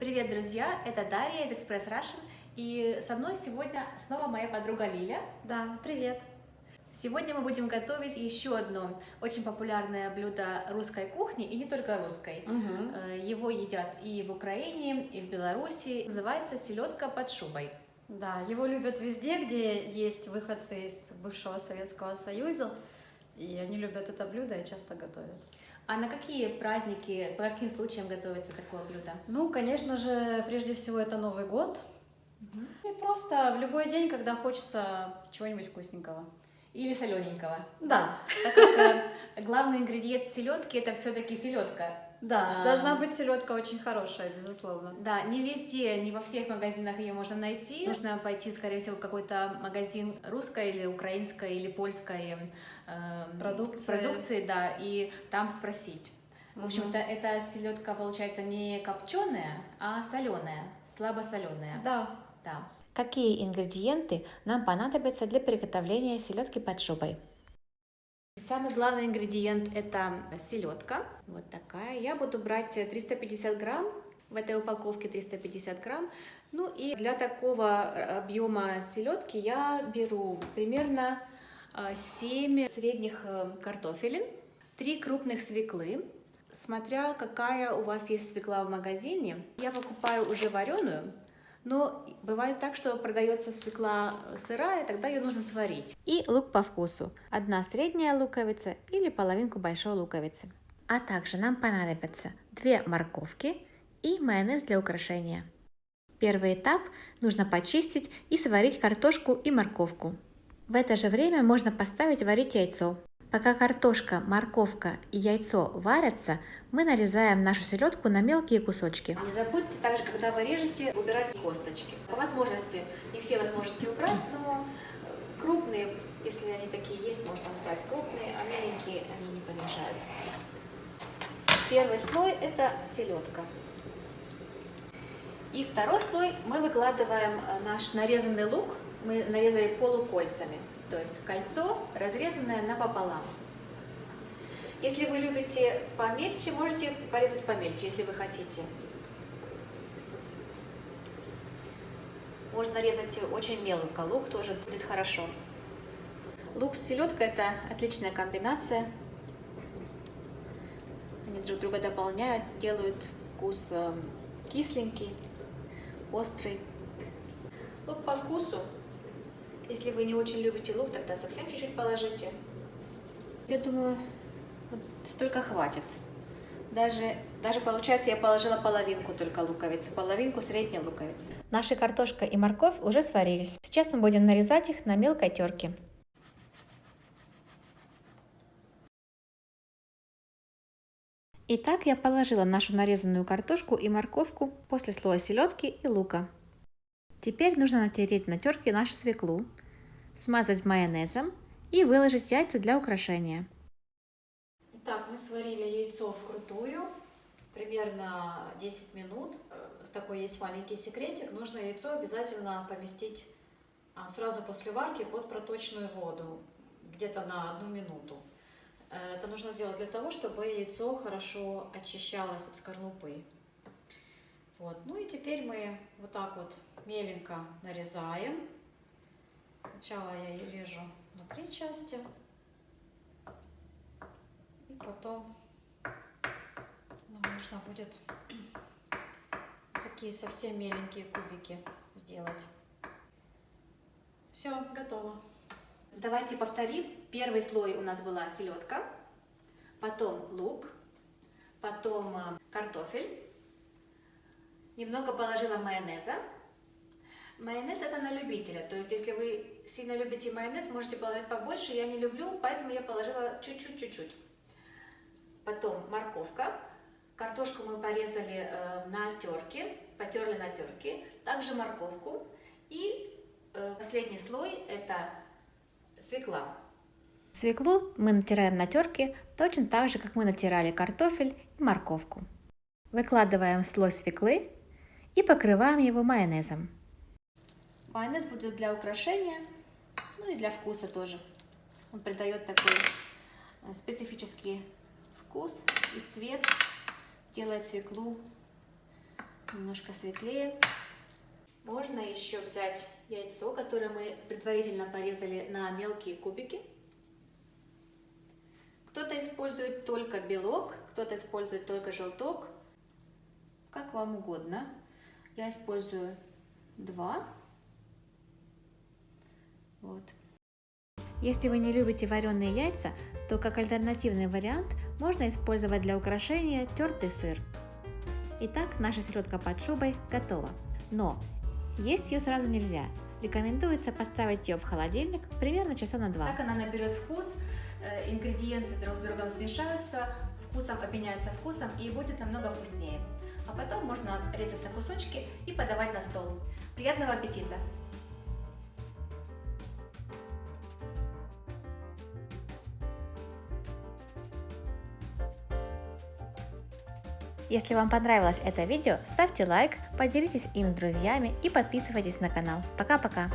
Привет, друзья! Это Дарья из Express Russian, и со мной сегодня снова моя подруга Лиля. Да, привет! Сегодня мы будем готовить еще одно очень популярное блюдо русской кухни, и не только русской. Его едят и в Украине, и в Беларуси. Называется селедка под шубой. Да, его любят везде, где есть выходцы из бывшего Советского Союза, и они любят это блюдо и часто готовят. А на какие праздники, по каким случаям готовится такое блюдо? Ну, конечно же, прежде всего это Новый год. И просто в любой день, когда хочется чего-нибудь вкусненького. Или солененького. Да. Так как главный ингредиент селедки это все-таки селедка. Да, должна быть селедка очень хорошая, безусловно. Да, не везде, не во всех магазинах ее можно найти. Нужно пойти, скорее всего, в какой-то магазин русской или украинской или польской продукции, да, и там спросить. В общем-то, эта селедка получается не копченая, а соленая, слабосоленая. Да. Да. Какие ингредиенты нам понадобятся для приготовления селедки под шубой? Самый главный ингредиент это селедка, вот такая. Я буду брать 350 грамм, в этой упаковке 350 грамм. Ну и для такого объема селедки я беру примерно 7 средних картофелин, 3 крупных свеклы. Смотря какая у вас есть свекла в магазине, я покупаю уже вареную. Но бывает так, что продается свекла сырая, тогда ее нужно сварить. И лук по вкусу. 1 средняя луковица или половинку большой луковицы. А также нам понадобятся 2 морковки и майонез для украшения. Первый этап – нужно почистить и сварить картошку и морковку. В это же время можно поставить варить яйцо. Пока картошка, морковка и яйцо варятся, мы нарезаем нашу селедку на мелкие кусочки. Не забудьте также, когда вы режете, убирать косточки. По возможности, не все вы сможете убрать, но крупные, если они такие есть, можно убрать крупные, а меленькие они не помешают. Первый слой это селедка. И второй слой мы выкладываем наш нарезанный лук, мы нарезали полукольцами. То есть кольцо, разрезанное напополам. Если вы любите помельче, можете порезать помельче, если вы хотите. Можно резать очень мелко, лук тоже будет хорошо. Лук с селедкой это отличная комбинация. Они друг друга дополняют, делают вкус кисленький, острый. Лук по вкусу. Если вы не очень любите лук, тогда совсем чуть-чуть положите. Я думаю, вот столько хватит. Даже получается, я положила половинку только луковицы, половинку средней луковицы. Наши картошка и морковь уже сварились. Сейчас мы будем нарезать их на мелкой терке. Итак, я положила нашу нарезанную картошку и морковку после слоя селедки и лука. Теперь нужно натереть на терке нашу свеклу, смазать майонезом и выложить яйца для украшения. Итак, мы сварили яйцо вкрутую, примерно 10 минут. Такой есть маленький секретик. Нужно яйцо обязательно поместить сразу после варки под проточную воду, где-то на 1 минуту. Это нужно сделать для того, чтобы яйцо хорошо очищалось от скорлупы. Вот. Ну и теперь мы вот так вот меленько нарезаем. Сначала я ее режу на 3 части, и потом нам нужно будет такие совсем меленькие кубики сделать. Все, готово. Давайте повторим. Первый слой у нас была селедка, потом лук, потом картофель. Немного положила майонеза. Майонез это на любителя, то есть если вы сильно любите майонез, можете положить побольше, я не люблю, поэтому я положила чуть-чуть. Потом морковка, картошку мы порезали на терке, потерли на терке, также морковку и последний слой это свекла. Свеклу мы натираем на терке точно так же, как мы натирали картофель и морковку. Выкладываем слой свеклы и покрываем его майонезом. Майонез будет для украшения, ну и для вкуса тоже. Он придает такой специфический вкус и цвет, делает свеклу немножко светлее. Можно еще взять яйцо, которое мы предварительно порезали на мелкие кубики. Кто-то использует только белок, кто-то использует только желток, как вам угодно. Я использую 2. Вот. Если вы не любите вареные яйца, то как альтернативный вариант можно использовать для украшения тертый сыр. Итак, наша селедка под шубой готова. Но есть ее сразу нельзя. Рекомендуется поставить ее в холодильник примерно часа на 2. Так она наберет вкус, ингредиенты друг с другом смешаются, вкусом обменяются вкусом и будет намного вкуснее. А потом можно резать на кусочки и подавать на стол. Приятного аппетита! Если вам понравилось это видео, ставьте лайк, поделитесь им с друзьями и подписывайтесь на канал. Пока-пока!